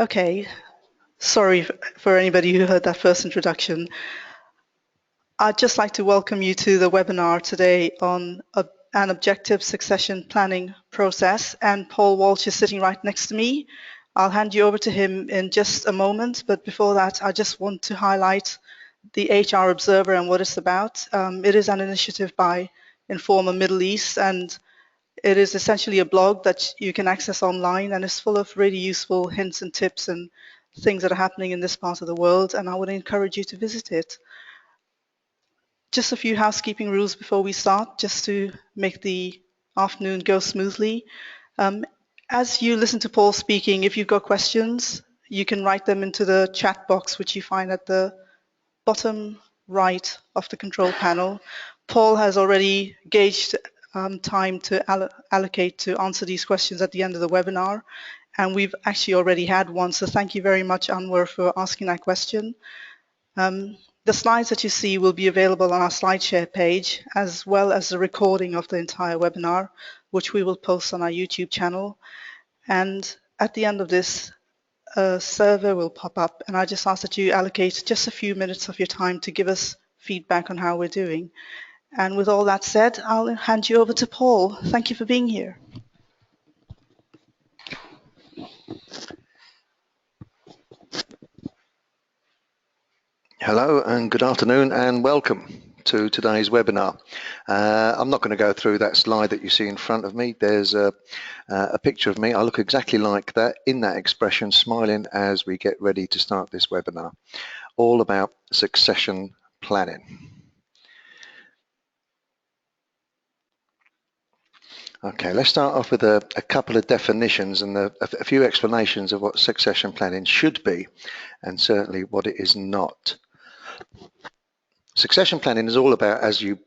Okay, sorry for anybody who heard that first introduction. I'd just like to welcome you to the webinar today on an objective succession planning process, and Paul Walsh is sitting right next to me. I'll hand you over to him in just a moment, but before that, I just want to highlight the HR Observer and what it's about. It is an initiative by Informa Middle East, and it is essentially a blog that you can access online, and it's full of really useful hints and tips and things that are happening in this part of the world, and I would encourage you to visit it. Just a few housekeeping rules before we start, just to make the afternoon go smoothly. As you listen to Paul speaking, if you've got questions, you can write them into the chat box, which you find at the bottom right of the control panel. Paul has already gauged time to allocate to answer these questions at the end of the webinar, and we've actually already had one, so thank you very much, Anwar, for asking that question. The slides that you see will be available on our SlideShare page, as well as the recording of the entire webinar, which we will post on our YouTube channel. And at the end of this, a survey will pop up, and I just ask that you allocate just a few minutes of your time to give us feedback on how we're doing. And with all that said, I'll hand you over to Paul. Thank you for being here. Hello and good afternoon and welcome to today's webinar. I'm not going to go through that slide that you see in front of me. There's a picture of me. I look exactly like that in that expression, smiling as we get ready to start this webinar, all about succession planning. Okay, let's start off with a couple of definitions and a few explanations of what succession planning should be and certainly what it is not. Succession planning is all about, as you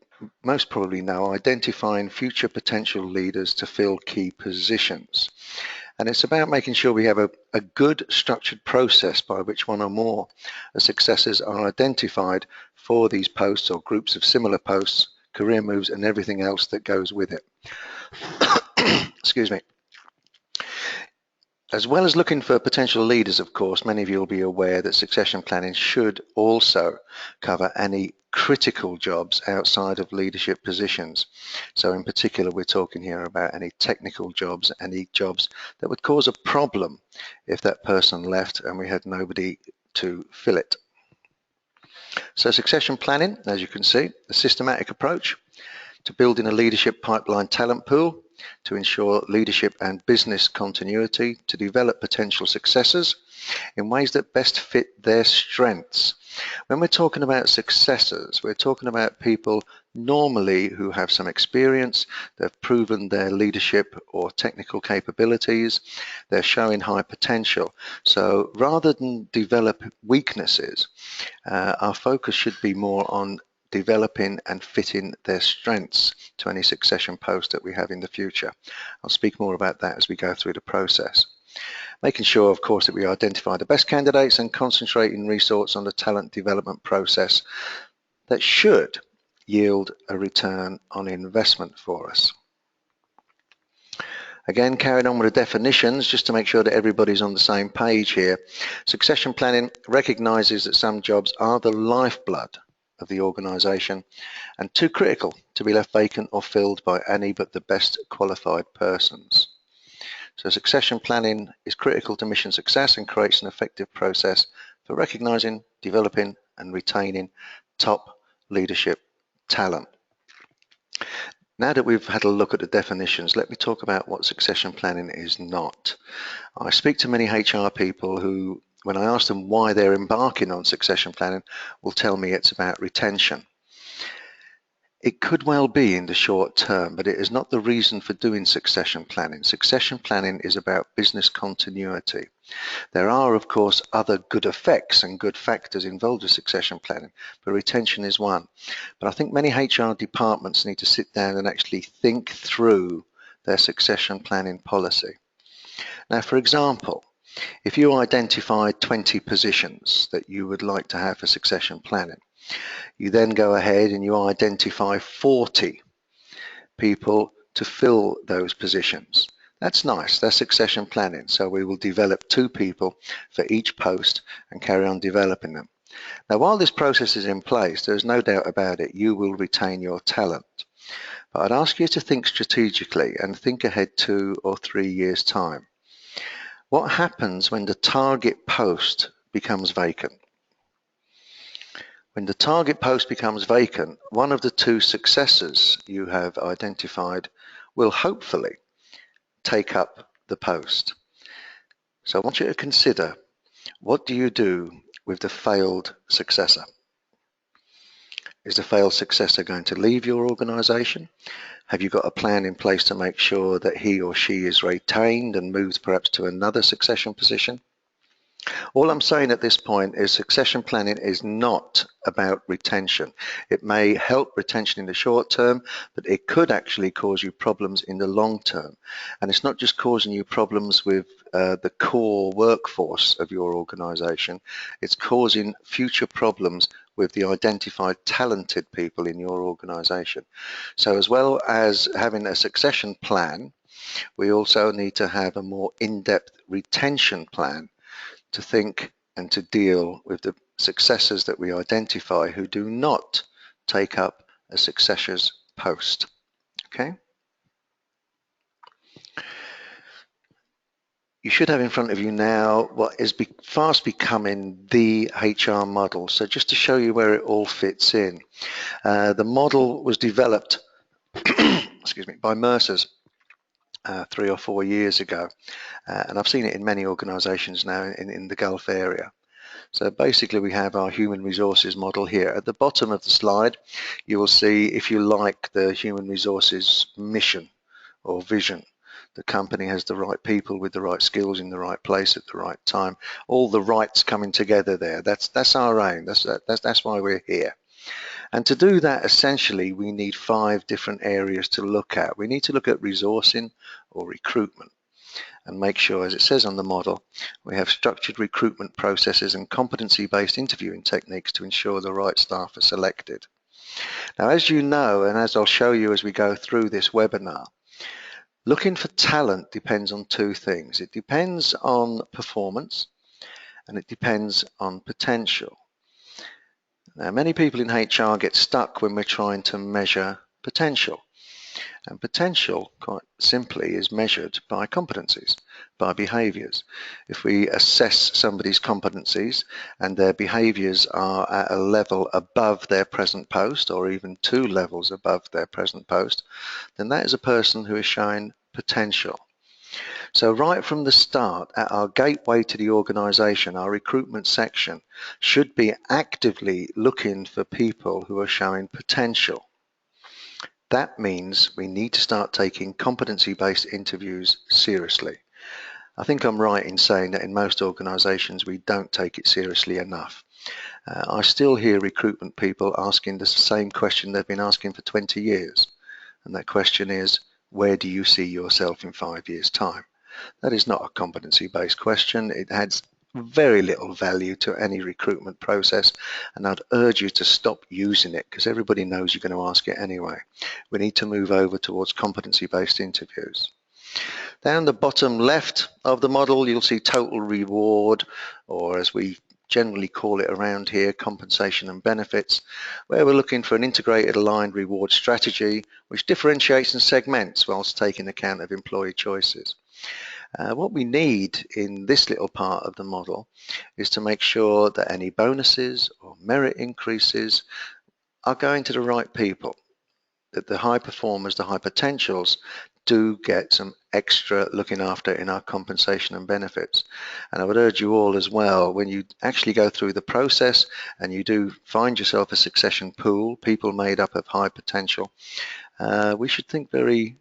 most probably know, identifying future potential leaders to fill key positions. And it's about making sure we have a good structured process by which one or more successors are identified for these posts or groups of similar posts, career moves and everything else that goes with it. Excuse me. As well as looking for potential leaders, of course, many of you will be aware that succession planning should also cover any critical jobs outside of leadership positions. So in particular, we're talking here about any technical jobs, any jobs that would cause a problem if that person left and we had nobody to fill it. So succession planning, as you can see, a systematic approach to building a leadership pipeline talent pool, to ensure leadership and business continuity, to develop potential successors in ways that best fit their strengths. When we're talking about successors, we're talking about people normally who have some experience, they've proven their leadership or technical capabilities, they're showing high potential. So rather than develop weaknesses, our focus should be more on developing and fitting their strengths to any succession post that we have in the future. I'll speak more about that as we go through the process. Making sure, of course, that we identify the best candidates and concentrating resource on the talent development process that should yield a return on investment for us. Again, carrying on with the definitions, just to make sure that everybody's on the same page here. Succession planning recognizes that some jobs are the lifeblood of the organization and too critical to be left vacant or filled by any but the best qualified persons. So succession planning is critical to mission success and creates an effective process for recognizing, developing and retaining top leadership talent. Now that we've had a look at the definitions, let me talk about what succession planning is not. I speak to many HR people who, when I ask them why they're embarking on succession planning, will tell me it's about retention. It could well be in the short term, but it is not the reason for doing succession planning. Succession planning is about business continuity. There are, of course, other good effects and good factors involved with succession planning, but retention is one. But I think many HR departments need to sit down and actually think through their succession planning policy. Now, for example, if you identify 20 positions that you would like to have for succession planning, you then go ahead and you identify 40 people to fill those positions. That's nice. That's succession planning. So we will develop 2 people for each post and carry on developing them. Now, while this process is in place, there's no doubt about it, you will retain your talent. But I'd ask you to think strategically and think ahead 2 or 3 years' time. What happens when the target post becomes vacant? When the target post becomes vacant, one of the 2 successors you have identified will hopefully take up the post. So I want you to consider, what do you do with the failed successor? Is the failed successor going to leave your organisation? Have you got a plan in place to make sure that he or she is retained and moves perhaps to another succession position? All I'm saying at this point is succession planning is not about retention. It may help retention in the short term, but it could actually cause you problems in the long term. And it's not just causing you problems with the core workforce of your organization, it's causing future problems with the identified talented people in your organization. So as well as having a succession plan, we also need to have a more in-depth retention plan to think and to deal with the successors that we identify who do not take up a successor's post. Okay? You should have in front of you now what is fast becoming the HR model. So just to show you where it all fits in. The model was developed excuse me, by Mercer's 3 or 4 years ago. And I've seen it in many organizations now in the Gulf area. So basically we have our human resources model here. At the bottom of the slide, you will see, if you like, the human resources mission or vision. The company has the right people with the right skills in the right place at the right time. All the rights coming together there. That's our aim. That's why we're here. And to do that, essentially, we need 5 different areas to look at. We need to look at resourcing or recruitment, and make sure, as it says on the model, we have structured recruitment processes and competency-based interviewing techniques to ensure the right staff are selected. Now, as you know, and as I'll show you as we go through this webinar, looking for talent depends on 2 things. It depends on performance and it depends on potential. Now, many people in HR get stuck when we're trying to measure potential. And potential, quite simply, is measured by competencies, by behaviours. If we assess somebody's competencies and their behaviours are at a level above their present post, or even 2 levels above their present post, then that is a person who is showing potential. So right from the start, at our gateway to the organisation, our recruitment section should be actively looking for people who are showing potential. That means we need to start taking competency-based interviews seriously. I think I'm right in saying that in most organisations we don't take it seriously enough. I still hear recruitment people asking the same question they've been asking for 20 years. And that question is, where do you see yourself in 5 years' time? That is not a competency-based question. It adds very little value to any recruitment process, and I'd urge you to stop using it because everybody knows you're going to ask it anyway. We need to move over towards competency-based interviews. Down the bottom left of the model, you'll see total reward, or as we generally call it around here, compensation and benefits, where we're looking for an integrated aligned reward strategy which differentiates and segments whilst taking account of employee choices. What we need in this little part of the model is to make sure that any bonuses or merit increases are going to the right people, that the high performers, the high potentials, do get some extra looking after in our compensation and benefits. And I would urge you all as well, when you actually go through the process and you do find yourself a succession pool, people made up of high potential, we should think very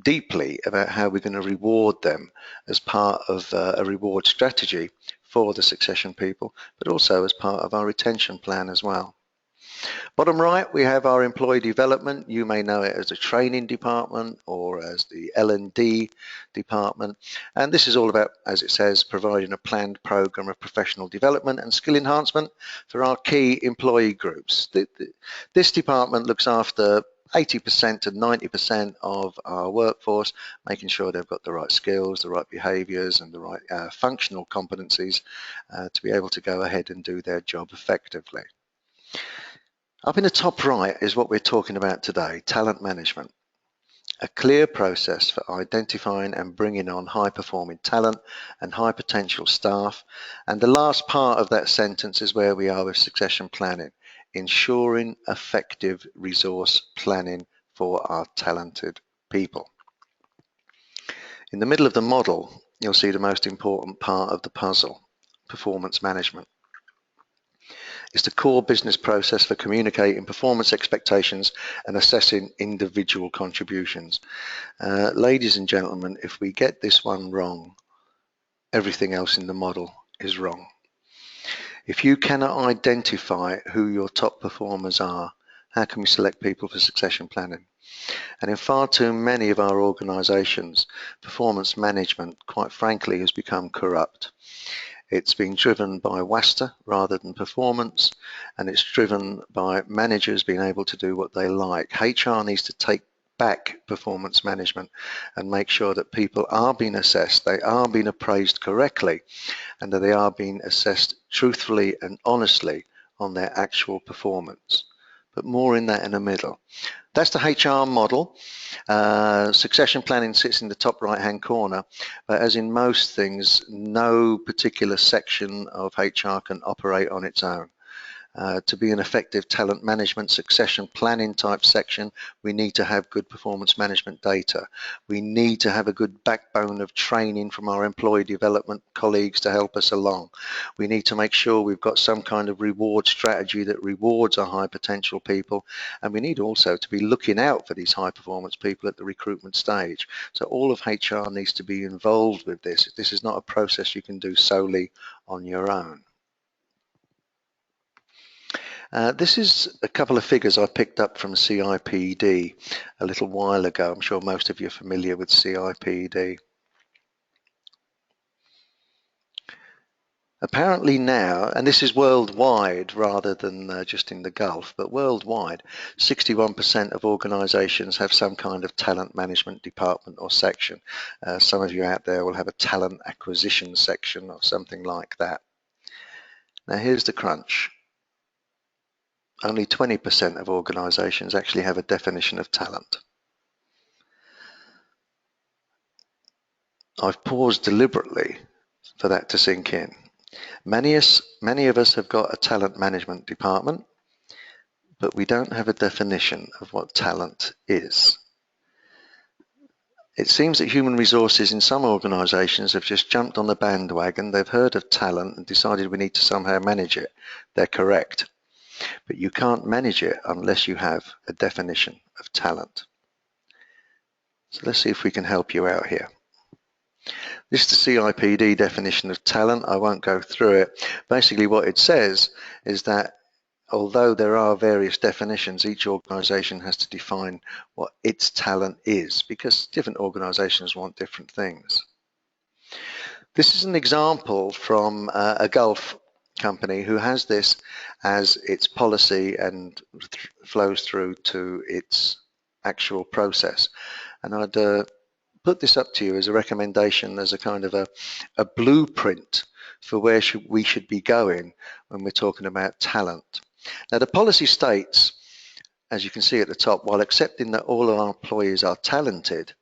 deeply about how we're going to reward them as part of a reward strategy for the succession people, but also as part of our retention plan as well. Bottom right, we have our employee development. You may know it as a training department or as the L&D department. And this is all about, as it says, providing a planned program of professional development and skill enhancement for our key employee groups. This department looks after 80% to 90% of our workforce, making sure they've got the right skills, the right behaviours and the right functional competencies to be able to go ahead and do their job effectively. Up in the top right is what we're talking about today, talent management. A clear process for identifying and bringing on high-performing talent and high potential staff. And the last part of that sentence is where we are with succession planning, ensuring effective resource planning for our talented people. In the middle of the model, you'll see the most important part of the puzzle, performance management. It's the core business process for communicating performance expectations and assessing individual contributions. Ladies and gentlemen, if we get this one wrong, everything else in the model is wrong. If you cannot identify who your top performers are, how can we select people for succession planning? And in far too many of our organisations, performance management, quite frankly, has become corrupt. It's being driven by WASTA rather than performance, and it's driven by managers being able to do what they like. HR needs to take back performance management and make sure that people are being assessed, they are being appraised correctly, and that they are being assessed truthfully and honestly on their actual performance. But more in that in the middle. That's the HR model. Succession planning sits in the top right hand corner, but as in most things, no particular section of HR can operate on its own. To be an effective talent management succession planning type section, we need to have good performance management data. We need to have a good backbone of training from our employee development colleagues to help us along. We need to make sure we've got some kind of reward strategy that rewards our high potential people, and we need also to be looking out for these high performance people at the recruitment stage. So all of HR needs to be involved with this. This is not a process you can do solely on your own. This is a couple of figures I picked up from CIPD a little while ago. I'm sure most of you are familiar with CIPD. Apparently now, and this is worldwide rather than just in the Gulf, but worldwide, 61% of organisations have some kind of talent management department or section. Some of you out there will have a talent acquisition section or something like that. Now here's the crunch. Only 20% of organisations actually have a definition of talent. I've paused deliberately for that to sink in. Many of us have got a talent management department, but we don't have a definition of what talent is. It seems that human resources in some organisations have just jumped on the bandwagon. They've heard of talent and decided we need to somehow manage it. They're correct. But you can't manage it unless you have a definition of talent. So let's see if we can help you out here. This is the CIPD definition of talent. I won't go through it. Basically what it says is that although there are various definitions, each organisation has to define what its talent is, because different organisations want different things. This is an example from a Gulf company who has this as its policy and flows through to its actual process. And I'd put this up to you as a recommendation, as a kind of a blueprint for where we should be going when we're talking about talent. Now the policy states, as you can see at the top, while accepting that all of our employees are talented,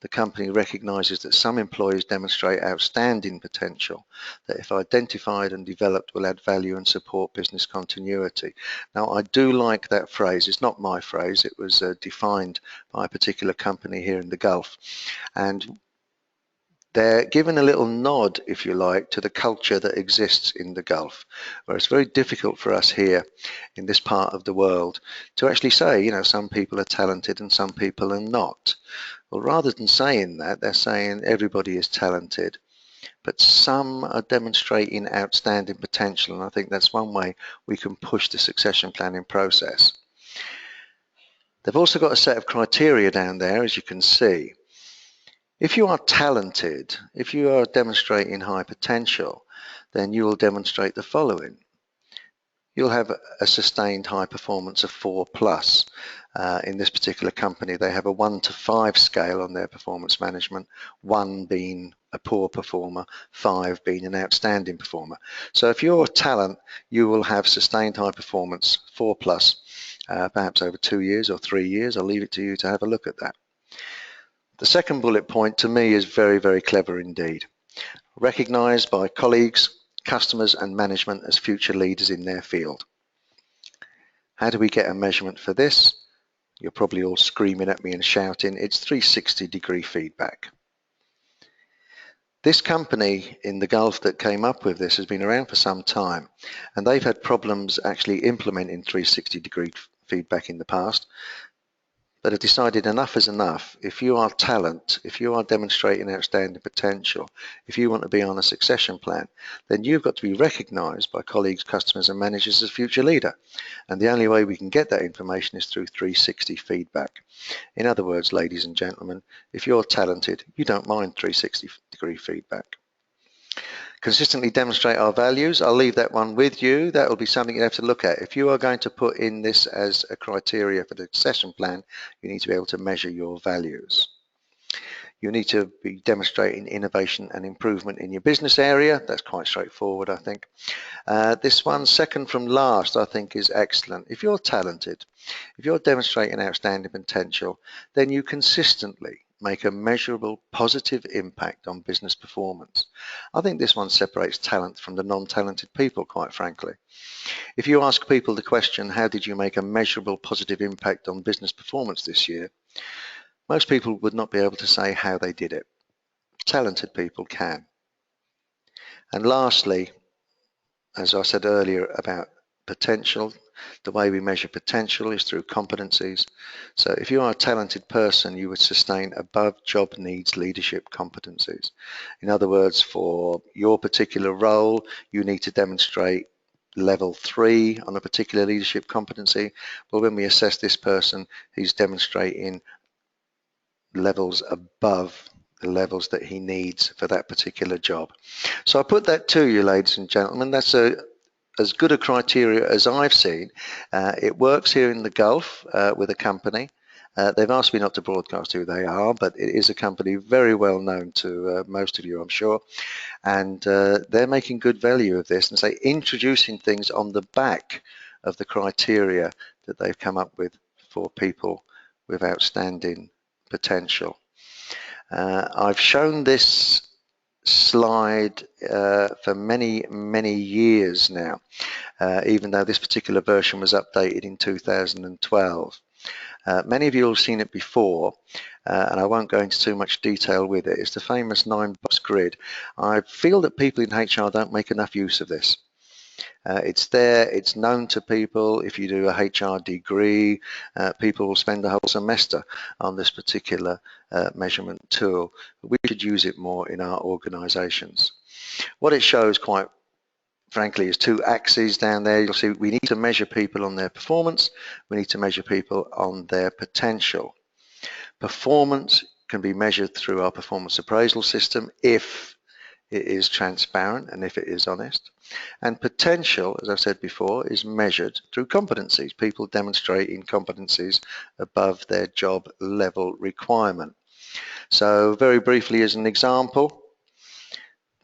the company recognises that some employees demonstrate outstanding potential that, if identified and developed, will add value and support business continuity. Now, I do like that phrase. It's not my phrase. It was defined by a particular company here in the Gulf. And they're given a little nod, if you like, to the culture that exists in the Gulf, where it's very difficult for us here in this part of the world to actually say, you know, some people are talented and some people are not. Well, rather than saying that, they're saying everybody is talented, but some are demonstrating outstanding potential, and I think that's one way we can push the succession planning process. They've also got a set of criteria down there, as you can see. If you are talented, if you are demonstrating high potential, then you will demonstrate the following. You'll have a sustained high performance of 4+. In this particular company, they have a 1 to 5 scale on their performance management, 1 being a poor performer, 5 being an outstanding performer. So if you're a talent, you will have sustained high performance, 4 plus, perhaps over 2 years or 3 years. I'll leave it to you to have a look at that. The second bullet point to me is very, very clever indeed. Recognised by colleagues, customers and management as future leaders in their field. How do we get a measurement for this? You're probably all screaming at me and shouting, it's 360-degree feedback. This company in the Gulf that came up with this has been around for some time, and they've had problems actually implementing 360-degree feedback in the past, but have decided enough is enough. If you are talent, if you are demonstrating outstanding potential, if you want to be on a succession plan, then you've got to be recognised by colleagues, customers and managers as a future leader. And the only way we can get that information is through 360 feedback. In other words, ladies and gentlemen, if you're talented, you don't mind 360-degree feedback. Consistently demonstrate our values. I'll leave that one with you. That will be something you have to look at. If you are going to put in this as a criteria for the succession plan, you need to be able to measure your values. You need to be demonstrating innovation and improvement in your business area. That's quite straightforward, I think. This one, second from last, I think is excellent. If you're talented, if you're demonstrating outstanding potential, then you consistently make a measurable positive impact on business performance. I think this one separates talent from the non-talented people, quite frankly. If you ask people the question, how did you make a measurable positive impact on business performance this year? Most people would not be able to say how they did it. Talented people can. And lastly, as I said earlier about potential, the way we measure potential is through competencies. So if you are a talented person, you would sustain above job needs leadership competencies. In other words, for your particular role, you need to demonstrate level 3 on a particular leadership competency. Well, when we assess this person, he's demonstrating levels above the levels that he needs for that particular job. So I put that to you, ladies and gentlemen. That's as good a criteria as I've seen. It works here in the Gulf with a company. They've asked me not to broadcast who they are, but it is a company very well known to most of you, I'm sure. And they're making good value of this and say introducing things on the back of the criteria that they've come up with for people with outstanding potential. I've shown this slide for many years now, even though this particular version was updated in 2012. Many of you have seen it before, and I won't go into too much detail with it. It's the famous 9-box grid. I feel that people in HR don't make enough use of this. It's there, it's known to people. If you do a HR degree, people will spend a whole semester on this particular measurement tool. We should use it more in our organizations. What it shows, quite frankly, is 2 axes down there. You'll see we need to measure people on their performance. We need to measure people on their potential. Performance can be measured through our performance appraisal system if it is transparent and if it is honest. And potential, as I've said before, is measured through competencies, people demonstrating competencies above their job level requirement. So very briefly as an example,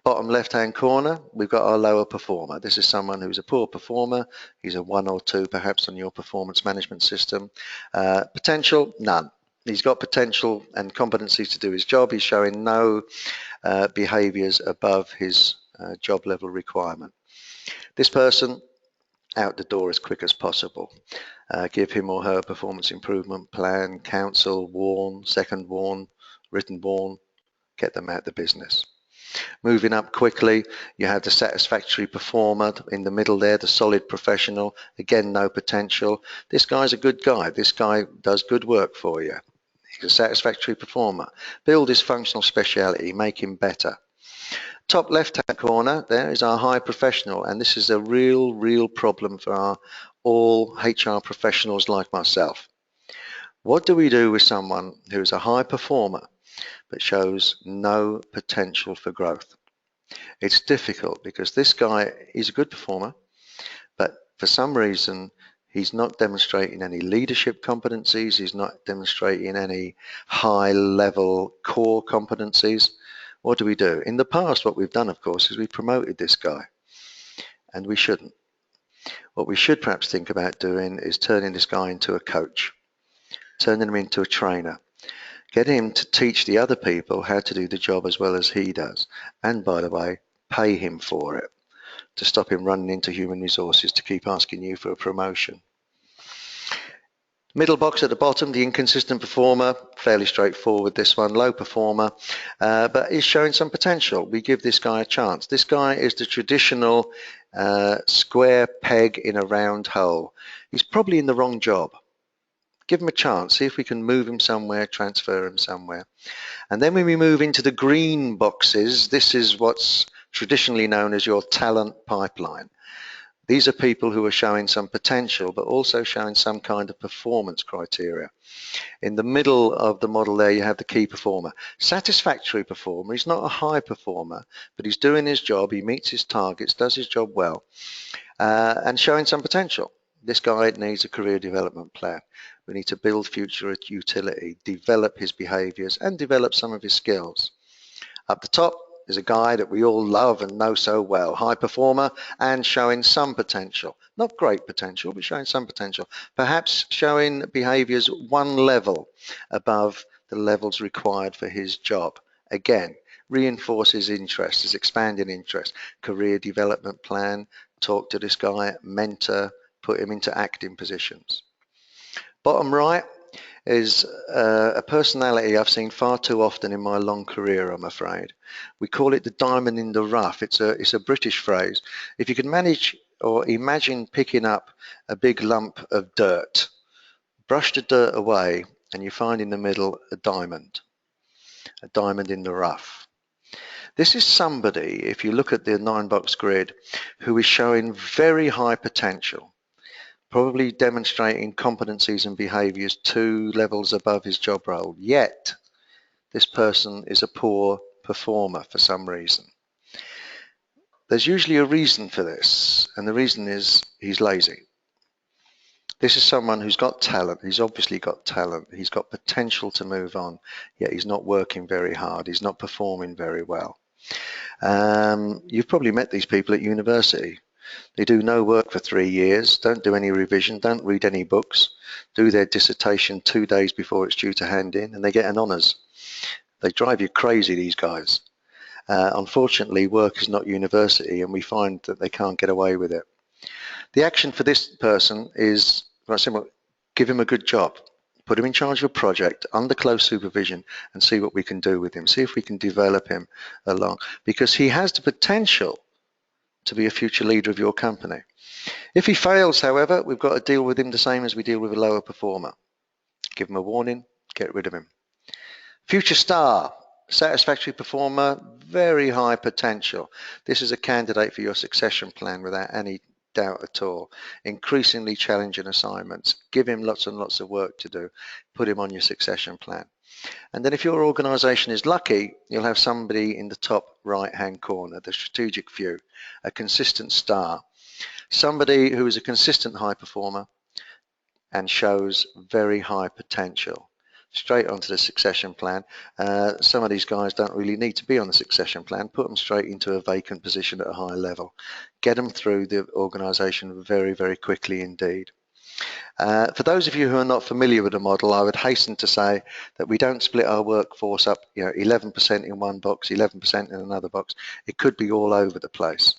bottom left-hand corner, we've got our lower performer. This is someone who's a poor performer. He's a 1 or 2 perhaps on your performance management system. Potential, none. He's got potential and competencies to do his job. He's showing no behaviours above his job level requirement. This person, out the door as quick as possible. Give him or her a performance improvement plan, counsel, warn, second warn, written warn, get them out the business. Moving up quickly, you have the satisfactory performer in the middle there, the solid professional, again no potential. This guy's a good guy, this guy does good work for you. He's a satisfactory performer. Build his functional speciality, make him better. Top left-hand corner there is our high professional, and this is a real problem for all HR professionals like myself. What do we do with someone who is a high performer but shows no potential for growth? It's difficult because this guy is a good performer, but for some reason He's not demonstrating any leadership competencies. He's not demonstrating any high-level core competencies. What do? In the past, what we've done, of course, is we promoted this guy, and we shouldn't. What we should perhaps think about doing is turning this guy into a coach, turning him into a trainer, getting him to teach the other people how to do the job as well as he does. And by the way, pay him for it, to stop him running into human resources to keep asking you for a promotion. Middle box at the bottom, the inconsistent performer, fairly straightforward this one, low performer, but is showing some potential. We give this guy a chance. This guy is the traditional square peg in a round hole. He's probably in the wrong job. Give him a chance, see if we can move him somewhere, transfer him somewhere. And then when we move into the green boxes, this is what's traditionally known as your talent pipeline. These are people who are showing some potential, but also showing some kind of performance criteria. In the middle of the model there, you have the key performer. Satisfactory performer. He's not a high performer, but he's doing his job. He meets his targets, does his job well, and showing some potential. This guy needs a career development plan. We need to build future utility, develop his behaviors, and develop some of his skills. Up the top is a guy that we all love and know so well, high performer and showing some potential. Not great potential, but showing some potential. Perhaps showing behaviors one level above the levels required for his job. Again, reinforce his interest, his expanding interest. Career development plan, talk to this guy, mentor, put him into acting positions. Bottom right is a personality I've seen far too often in my long career, I'm afraid. We call it the diamond in the rough. It's a British phrase. If you can manage or imagine picking up a big lump of dirt, brush the dirt away, and you find in the middle a diamond in the rough. This is somebody, if you look at the 9-box grid, who is showing very high potential, probably demonstrating competencies and behaviors 2 levels above his job role. Yet, this person is a poor performer for some reason. There's usually a reason for this, and the reason is he's lazy. This is someone who's got talent. He's obviously got talent. He's got potential to move on, yet he's not working very hard. He's not performing very well. You've probably met these people at university. They do no work for 3 years, don't do any revision, don't read any books, do their dissertation 2 days before it's due to hand in, and they get an honours. They drive you crazy, these guys. Unfortunately, work is not university, and we find that they can't get away with it. The action for this person is quite simple. Give him a good job. Put him in charge of a project under close supervision and see what we can do with him. See if we can develop him along, because he has the potential to be a future leader of your company. If he fails, however, we've got to deal with him the same as we deal with a lower performer. Give him a warning, get rid of him. Future star, satisfactory performer, very high potential. This is a candidate for your succession plan without any doubt at all. Increasingly challenging assignments. Give him lots and lots of work to do. Put him on your succession plan. And then if your organization is lucky, you'll have somebody in the top right-hand corner, the strategic view, a consistent star, somebody who is a consistent high performer and shows very high potential. Straight onto the succession plan. Some of these guys don't really need to be on the succession plan. Put them straight into a vacant position at a high level. Get them through the organization very, very quickly indeed. For those of you who are not familiar with the model, I would hasten to say that we don't split our workforce up, 11% in one box, 11% in another box. It could be all over the place.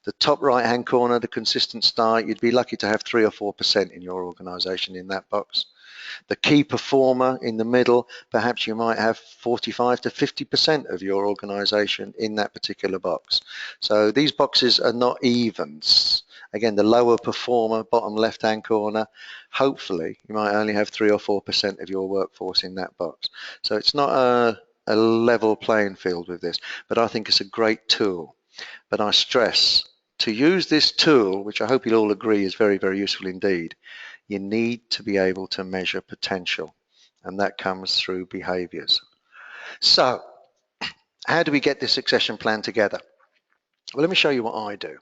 The top right-hand corner, the consistent star, you'd be lucky to have 3 or 4% in your organization in that box. The key performer in the middle, perhaps you might have 45 to 50% of your organization in that particular box. So these boxes are not evens. Again, the lower performer, bottom left-hand corner, hopefully you might only have 3 or 4% of your workforce in that box. So it's not a level playing field with this, but I think it's a great tool. But I stress, to use this tool, which I hope you'll all agree is very, very useful indeed, you need to be able to measure potential, and that comes through behaviors. So, how do we get this succession plan together? Well, let me show you what I do.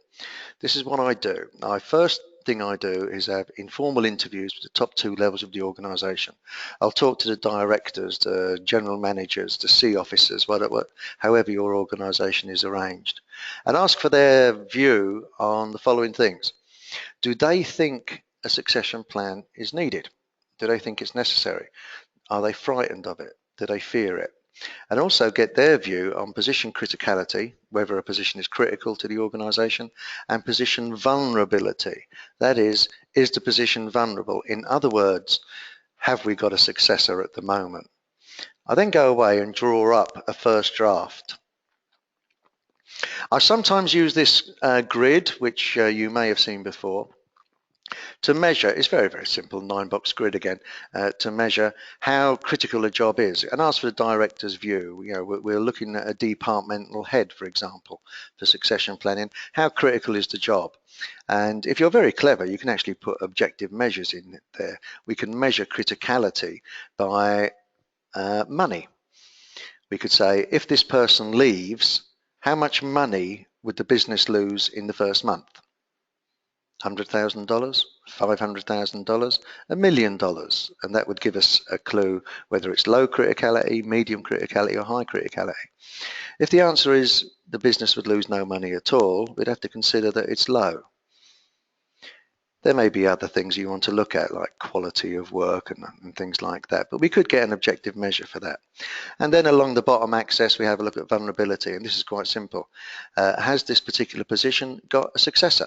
This is what I do. I first thing I do is have informal interviews with the top 2 levels of the organisation. I'll talk to the directors, the general managers, the C officers, however your organisation is arranged, and ask for their view on the following things. Do they think a succession plan is needed? Do they think it's necessary? Are they frightened of it? Do they fear it? And also get their view on position criticality, whether a position is critical to the organisation, and position vulnerability. That is the position vulnerable? In other words, have we got a successor at the moment? I then go away and draw up a first draft. I sometimes use this grid, which you may have seen before, to measure. It's very, very simple, 9-box grid again, to measure how critical a job is and ask for the director's view. You know, we're looking at a departmental head, for example, for succession planning. How critical is the job? And if you're very clever, you can actually put objective measures in there. We can measure criticality by money. We could say, if this person leaves, how much money would the business lose in the first month? $100,000, $500,000, $1 million, and that would give us a clue whether it's low criticality, medium criticality, or high criticality. If the answer is the business would lose no money at all, we'd have to consider that it's low. There may be other things you want to look at, like quality of work and things like that, but we could get an objective measure for that. And then along the bottom axis, we have a look at vulnerability, and this is quite simple. Has this particular position got a successor?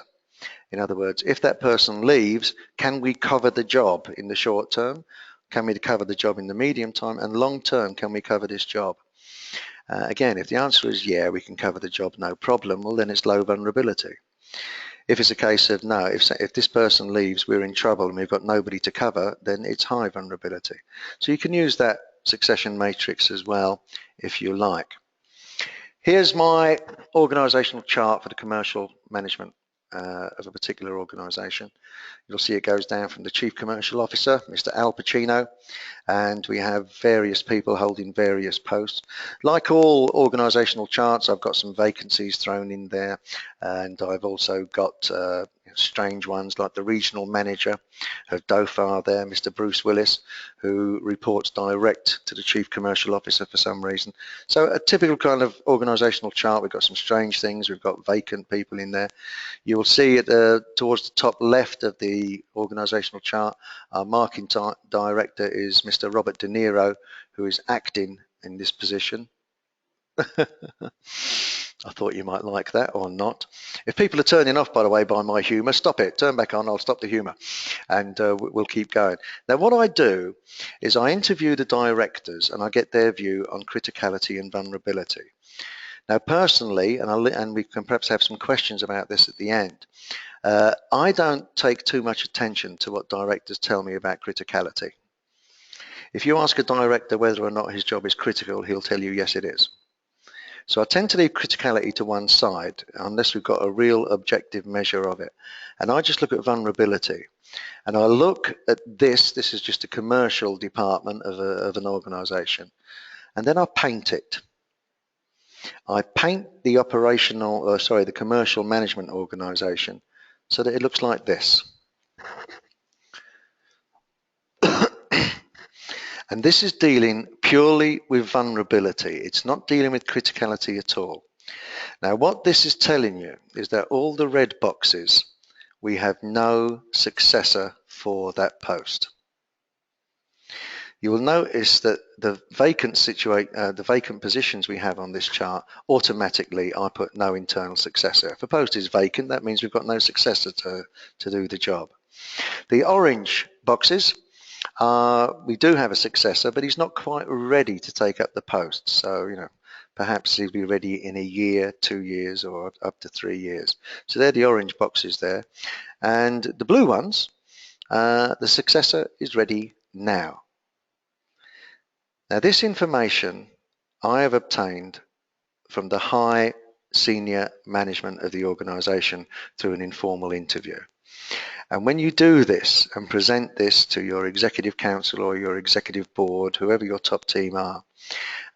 In other words, if that person leaves, can we cover the job in the short term? Can we cover the job in the medium term? And long term, can we cover this job? Again, if the answer is yeah, we can cover the job, no problem, well, then it's low vulnerability. If it's a case of no, if this person leaves, we're in trouble and we've got nobody to cover, then it's high vulnerability. So you can use that succession matrix as well, if you like. Here's my organizational chart for the commercial management of a particular organization. You'll see it goes down from the Chief Commercial Officer, Mr. Al Pacino, and we have various people holding various posts. Like all organizational charts, I've got some vacancies thrown in there, and I've also got strange ones like the regional manager of DOFAR there, Mr. Bruce Willis, who reports direct to the Chief Commercial Officer for some reason. So a typical kind of organizational chart. We've got some strange things. We've got vacant people in there. You will see it towards the top left of the organizational chart, our marketing director is Mr. Robert De Niro, who is acting in this position. I thought you might like that or not. If people are turning off, by the way, by my humour, stop it. Turn back on. I'll stop the humour, and we'll keep going. Now, what I do is I interview the directors and I get their view on criticality and vulnerability. Now, personally, and we can perhaps have some questions about this at the end, I don't take too much attention to what directors tell me about criticality. If you ask a director whether or not his job is critical, he'll tell you, yes, it is. So I tend to leave criticality to one side unless we've got a real objective measure of it. And I just look at vulnerability. And I look at this is just a commercial department of an organization. And then I paint it. I paint the the commercial management organization so that it looks like this. And this is dealing purely with vulnerability. It's not dealing with criticality at all. Now, what this is telling you is that all the red boxes, we have no successor for that post. You will notice that the vacant positions we have on this chart, automatically I put no internal successor. If a post is vacant, that means we've got no successor to do the job. The orange boxes, we do have a successor, but he's not quite ready to take up the post. So, you know, perhaps he'll be ready in a year, 2 years, or up to 3 years. So they're the orange boxes there. And the blue ones, the successor is ready now. Now, this information I have obtained from the high senior management of the organization through an informal interview. And when you do this and present this to your executive council or your executive board, whoever your top team are,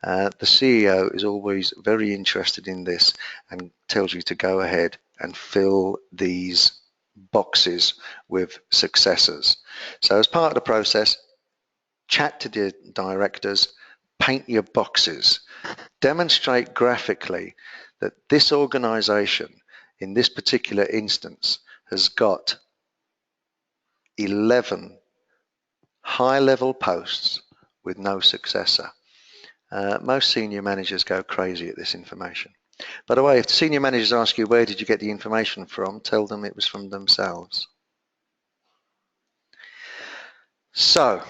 the CEO is always very interested in this and tells you to go ahead and fill these boxes with successors. So as part of the process, chat to the directors, paint your boxes, demonstrate graphically that this organisation in this particular instance has got 11 high-level posts with no successor. Most senior managers go crazy at this information. By the way, if the senior managers ask you where did you get the information from, tell them it was from themselves. So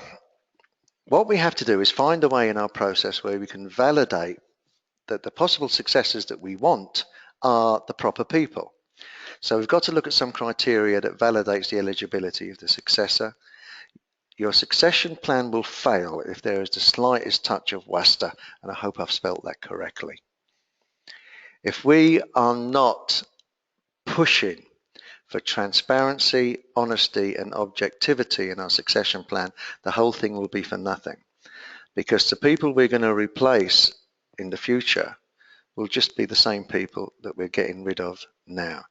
what we have to do is find a way in our process where we can validate that the possible successors that we want are the proper people. So we've got to look at some criteria that validates the eligibility of the successor. Your succession plan will fail if there is the slightest touch of wasta, and I hope I've spelt that correctly. If we are not pushing for transparency, honesty, and objectivity in our succession plan, the whole thing will be for nothing. Because the people we're going to replace in the future will just be the same people that we're getting rid of now.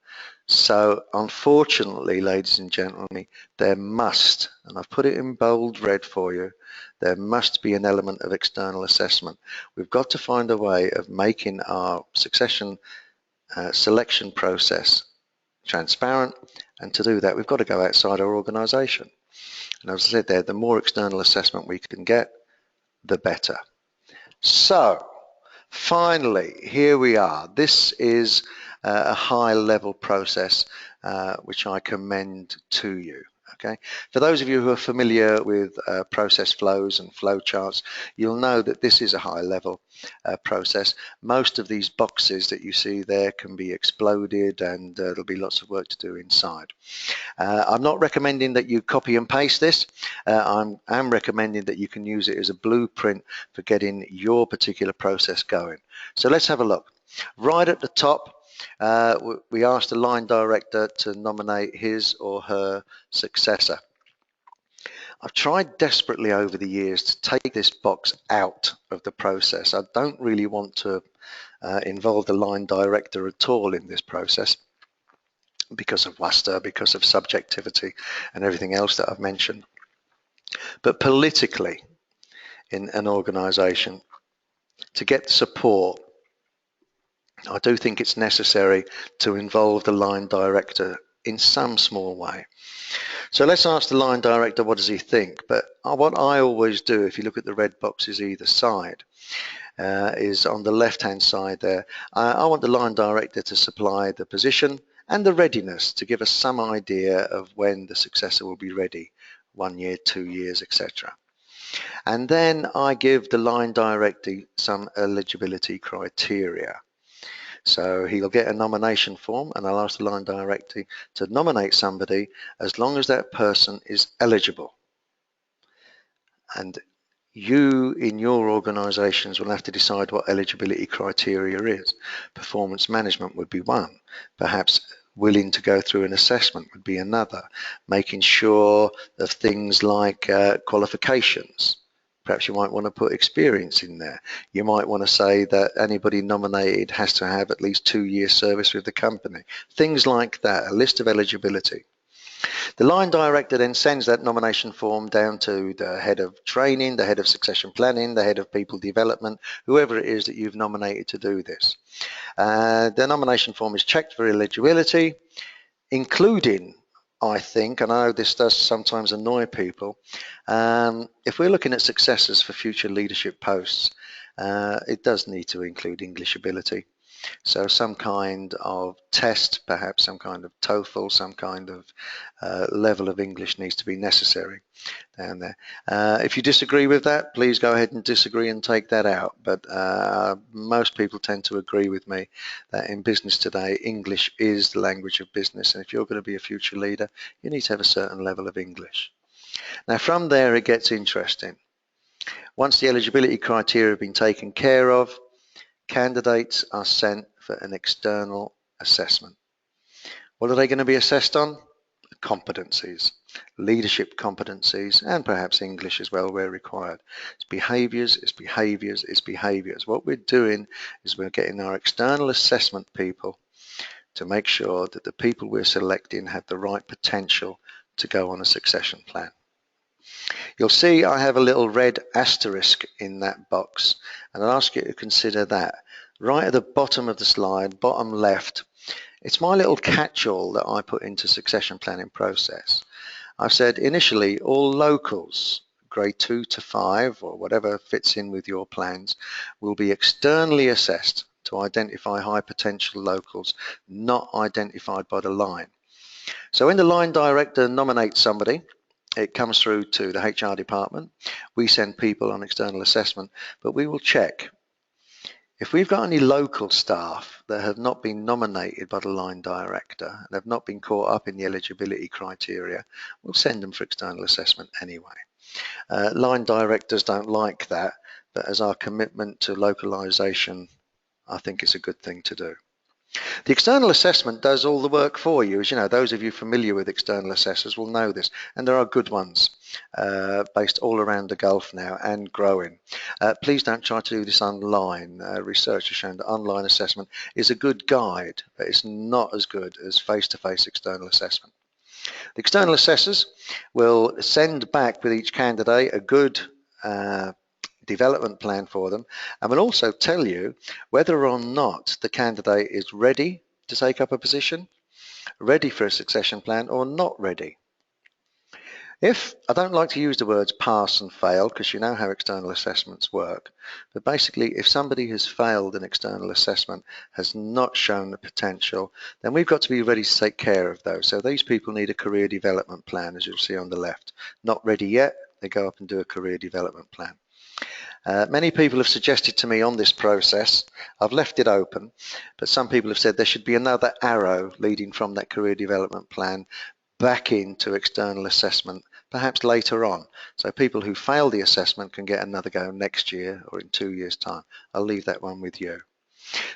So unfortunately, ladies and gentlemen, there must, and I've put it in bold red for you, there must be an element of external assessment. We've got to find a way of making our succession selection process transparent, and to do that we've got to go outside our organisation. And as I said there, the more external assessment we can get, the better. So finally, here we are. This is a high-level process which I commend to you. Okay. For those of you who are familiar with process flows and flow charts, you'll know that this is a high-level process. Most of these boxes that you see there can be exploded, and there'll be lots of work to do inside. I'm not recommending that you copy and paste this. I'm recommending that you can use it as a blueprint for getting your particular process going. So let's have a look. Right at the top, we asked the line director to nominate his or her successor. I've tried desperately over the years to take this box out of the process. I don't really want to involve the line director at all in this process because of WASTA, because of subjectivity and everything else that I've mentioned. But politically, in an organisation, to get support, I do think it's necessary to involve the line director in some small way. So let's ask the line director, what does he think? But what I always do, if you look at the red boxes either side, is on the left-hand side there, I want the line director to supply the position and the readiness to give us some idea of when the successor will be ready, 1 year, 2 years, etc. And then I give the line director some eligibility criteria. So he'll get a nomination form, and I'll ask the line director to nominate somebody as long as that person is eligible. And you in your organisations will have to decide what eligibility criteria is. Performance management would be one. Perhaps willing to go through an assessment would be another. Making sure of things like qualifications. Perhaps you might want to put experience in there. You might want to say that anybody nominated has to have at least 2 years service with the company. Things like that, a list of eligibility. The line director then sends that nomination form down to the head of training, the head of succession planning, the head of people development, whoever it is that you've nominated to do this. The nomination form is checked for eligibility, including, I think, and I know this does sometimes annoy people, if we're looking at successors for future leadership posts, it does need to include English ability. So some kind of test, perhaps some kind of TOEFL, some kind of level of English needs to be necessary down there. If you disagree with that, please go ahead and disagree and take that out. But most people tend to agree with me that in business today, English is the language of business. And if you're going to be a future leader, you need to have a certain level of English. Now, from there, it gets interesting. Once the eligibility criteria have been taken care of, candidates are sent for an external assessment. What are they going to be assessed on? Competencies, leadership competencies, and perhaps English as well where required. It's behaviours, it's behaviours, it's behaviours. What we're doing is we're getting our external assessment people to make sure that the people we're selecting have the right potential to go on a succession plan. You'll see I have a little red asterisk in that box, and I'll ask you to consider that. Right at the bottom of the slide, bottom left, it's my little catch-all that I put into succession planning process. I've said initially all locals, grade 2 to 5 or whatever fits in with your plans, will be externally assessed to identify high potential locals not identified by the line. So when the line director nominates somebody, it comes through to the HR department. We send people on external assessment, but we will check. If we've got any local staff that have not been nominated by the line director and have not been caught up in the eligibility criteria, we'll send them for external assessment anyway. Line directors don't like that, but as our commitment to localization, I think it's a good thing to do. The external assessment does all the work for you. As you know, those of you familiar with external assessors will know this, and there are good ones based all around the Gulf now and growing. Please don't try to do this online. Research has shown that online assessment is a good guide, but it's not as good as face-to-face external assessment. The external assessors will send back with each candidate a good development plan for them, and will also tell you whether or not the candidate is ready to take up a position, ready for a succession plan, or not ready. If, I don't like to use the words pass and fail because you know how external assessments work, but basically if somebody has failed an external assessment, has not shown the potential, then we've got to be ready to take care of those. So these people need a career development plan, as you'll see on the left. Not ready yet, they go up and do a career development plan. Many people have suggested to me on this process, I've left it open, but some people have said there should be another arrow leading from that career development plan back into external assessment, perhaps later on. So people who fail the assessment can get another go next year or in 2 years' time. I'll leave that one with you.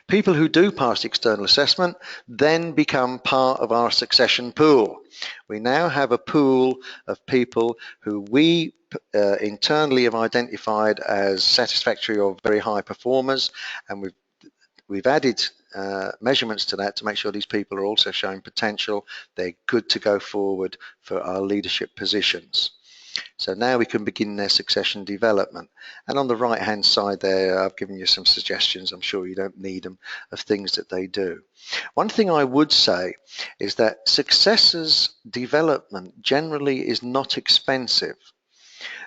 People who do pass the external assessment then become part of our succession pool. We now have a pool of people who we internally have identified as satisfactory or very high performers, and we've added measurements to that to make sure these people are also showing potential. They're good to go forward for our leadership positions. So now we can begin their succession development. And on the right hand side there, I've given you some suggestions, I'm sure you don't need them, of things that they do. One thing I would say is that successors development generally is not expensive.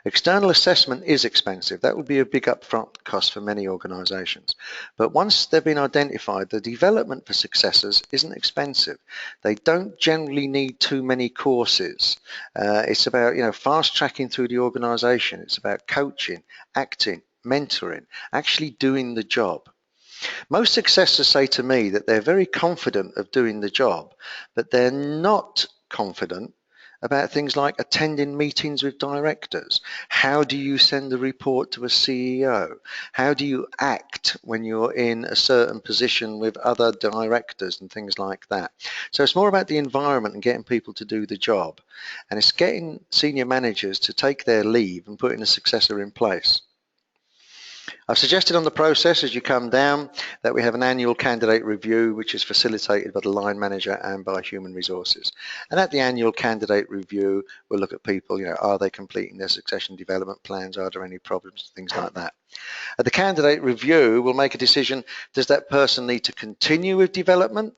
External assessment is expensive. That would be a big upfront cost for many organisations. But once they've been identified, the development for successors isn't expensive. They don't generally need too many courses. It's about fast tracking through the organisation. It's about coaching, acting, mentoring, actually doing the job. Most successors say to me that they're very confident of doing the job, but they're not confident about things like attending meetings with directors. How do you send a report to a CEO? How do you act when you're in a certain position with other directors and things like that? So it's more about the environment and getting people to do the job. And it's getting senior managers to take their leave and putting a successor in place. I've suggested on the process as you come down that we have an annual candidate review which is facilitated by the line manager and by human resources. And at the annual candidate review, we'll look at people, are they completing their succession development plans? Are there any problems? Things like that. At the candidate review, we'll make a decision, does that person need to continue with development,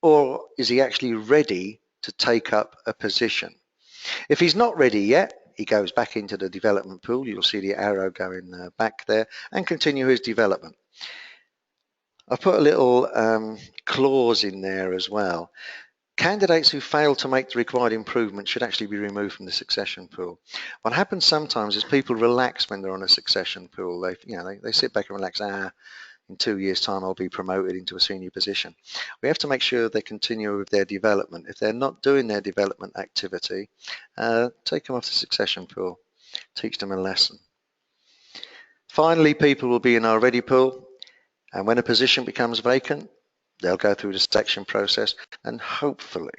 or is he actually ready to take up a position? If he's not ready yet, he goes back into the development pool. You'll see the arrow going back there and continue his development. I've put a little clause in there as well. Candidates who fail to make the required improvement should actually be removed from the succession pool. What happens sometimes is people relax when they're on a succession pool. They sit back and relax. In 2 years' time, I'll be promoted into a senior position. We have to make sure they continue with their development. If they're not doing their development activity, take them off the succession pool, teach them a lesson. Finally, people will be in our ready pool, and when a position becomes vacant, they'll go through the selection process, and hopefully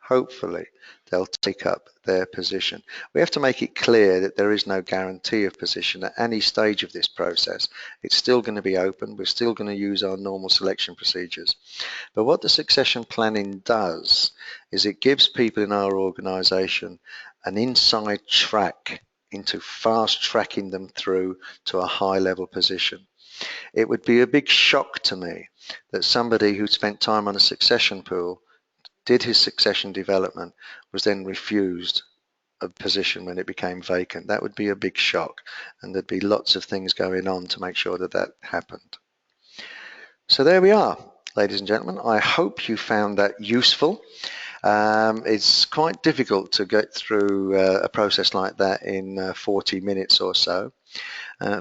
hopefully they'll take up their position. We have to make it clear that there is no guarantee of position at any stage of this process. It's still going to be open. We're still going to use our normal selection procedures. But what the succession planning does is it gives people in our organisation an inside track into fast tracking them through to a high level position. It would be a big shock to me that somebody who spent time on a succession pool, did his succession development, was then refused a position when it became vacant. That would be a big shock, and there'd be lots of things going on to make sure that that happened. So there we are, ladies and gentlemen. I hope you found that useful. It's quite difficult to get through a process like that in 40 minutes or so.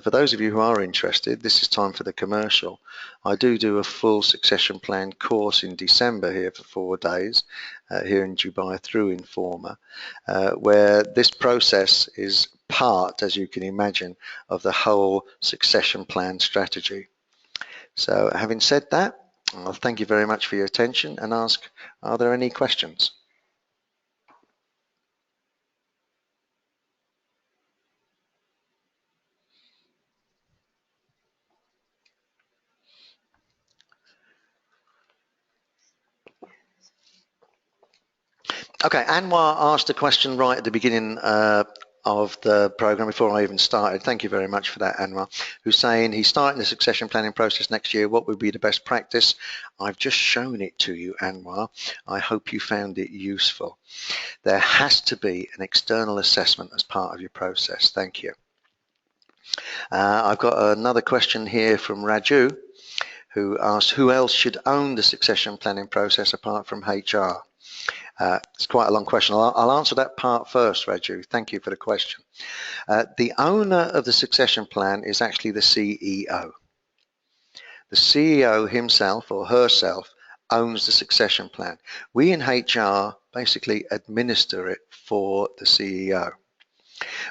For those of you who are interested, this is time for the commercial. I do a full succession plan course in December here for 4 days here in Dubai through Informa, where this process is part, as you can imagine, of the whole succession plan strategy. So having said that, I'll thank you very much for your attention and ask, are there any questions? Okay, Anwar asked a question right at the beginning of the program before I even started. Thank you very much for that, Anwar, who's saying he's starting the succession planning process next year. What would be the best practice? I've just shown it to you, Anwar. I hope you found it useful. There has to be an external assessment as part of your process. Thank you. I've got another question here from Raju, who asks, who else should own the succession planning process apart from HR? It's quite a long question. I'll answer that part first, Raju. Thank you for the question. The owner of the succession plan is actually the CEO. The CEO himself or herself owns the succession plan. We in HR basically administer it for the CEO.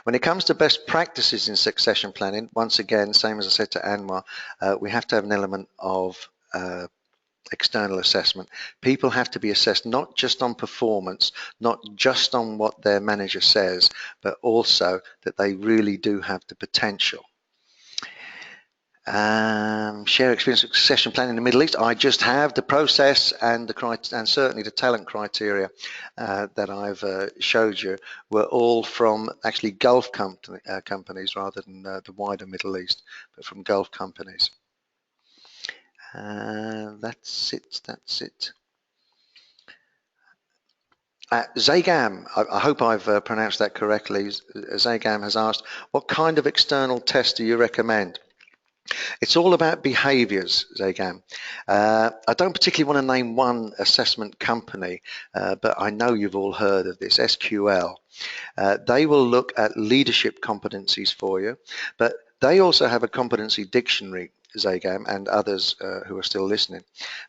When it comes to best practices in succession planning, once again, same as I said to Anwar, we have to have an element of external assessment. People have to be assessed not just on performance, not just on what their manager says, but also that they really do have the potential. Share experience with succession planning in the Middle East. I just have the process and and certainly the talent criteria that I've showed you were all from actually Gulf companies rather than the wider Middle East, but from Gulf companies. That's it. Zagam, I hope I've pronounced that correctly. Zagam has asked, what kind of external test do you recommend? It's all about behaviours, Zagam. I don't particularly want to name one assessment company, but I know you've all heard of this, SQL. They will look at leadership competencies for you, but they also have a competency dictionary, Zagam, and others who are still listening.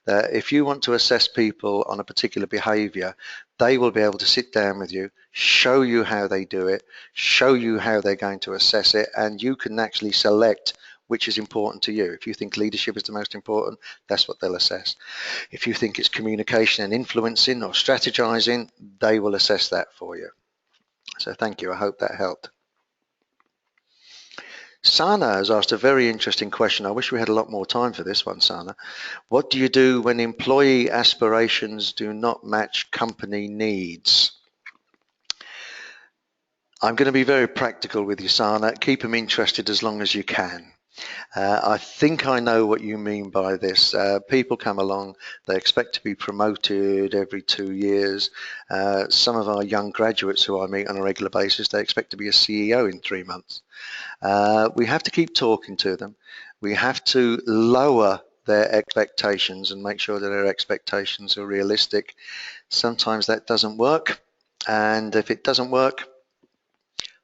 If you want to assess people on a particular behaviour, they will be able to sit down with you, show you how they do it, show you how they're going to assess it, and you can actually select which is important to you. If you think leadership is the most important, that's what they'll assess. If you think it's communication and influencing or strategizing, they will assess that for you. So thank you. I hope that helped. Sana has asked a very interesting question. I wish we had a lot more time for this one, Sana. What do you do when employee aspirations do not match company needs? I'm going to be very practical with you, Sana. Keep them interested as long as you can. I think I know what you mean by this. People come along, they expect to be promoted every 2 years. Some of our young graduates who I meet on a regular basis, they expect to be a CEO in 3 months. We have to keep talking to them. We have to lower their expectations and make sure that their expectations are realistic. Sometimes that doesn't work, and if it doesn't work,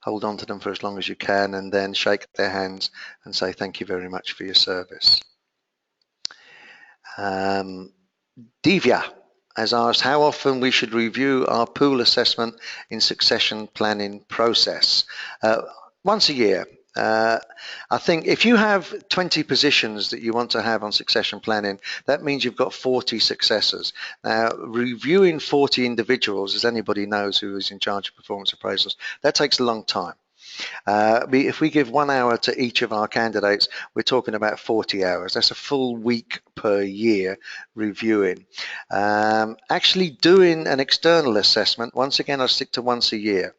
hold on to them for as long as you can and then shake their hands and say thank you very much for your service. Divya has asked how often we should review our pool assessment in succession planning process. Once a year. I think if you have 20 positions that you want to have on succession planning, that means you've got 40 successors. Now, reviewing 40 individuals, as anybody knows who is in charge of performance appraisals, that takes a long time. If we give 1 hour to each of our candidates, we're talking about 40 hours. That's a full week per year reviewing. Actually doing an external assessment, once again, I stick to once a year.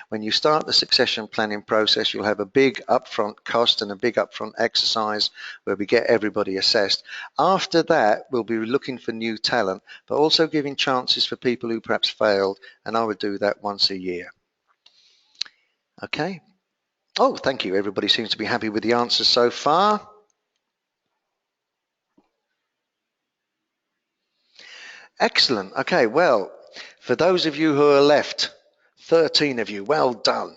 When you start the succession planning process, you'll have a big upfront cost and a big upfront exercise where we get everybody assessed. After that, we'll be looking for new talent, but also giving chances for people who perhaps failed, and I would do that once a year. Okay. Oh, thank you. Everybody seems to be happy with the answers so far. Excellent. Okay, well, for those of you who are left, 13 of you, well done.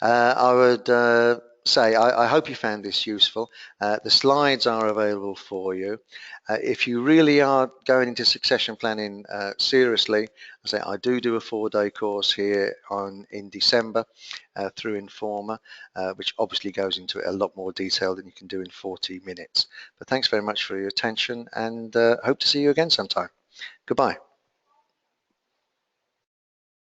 I would say I hope you found this useful. The slides are available for you. If you really are going into succession planning seriously, I do a 4-day course here in December through Informa, which obviously goes into a lot more detail than you can do in 40 minutes. But thanks very much for your attention, and hope to see you again sometime. Goodbye.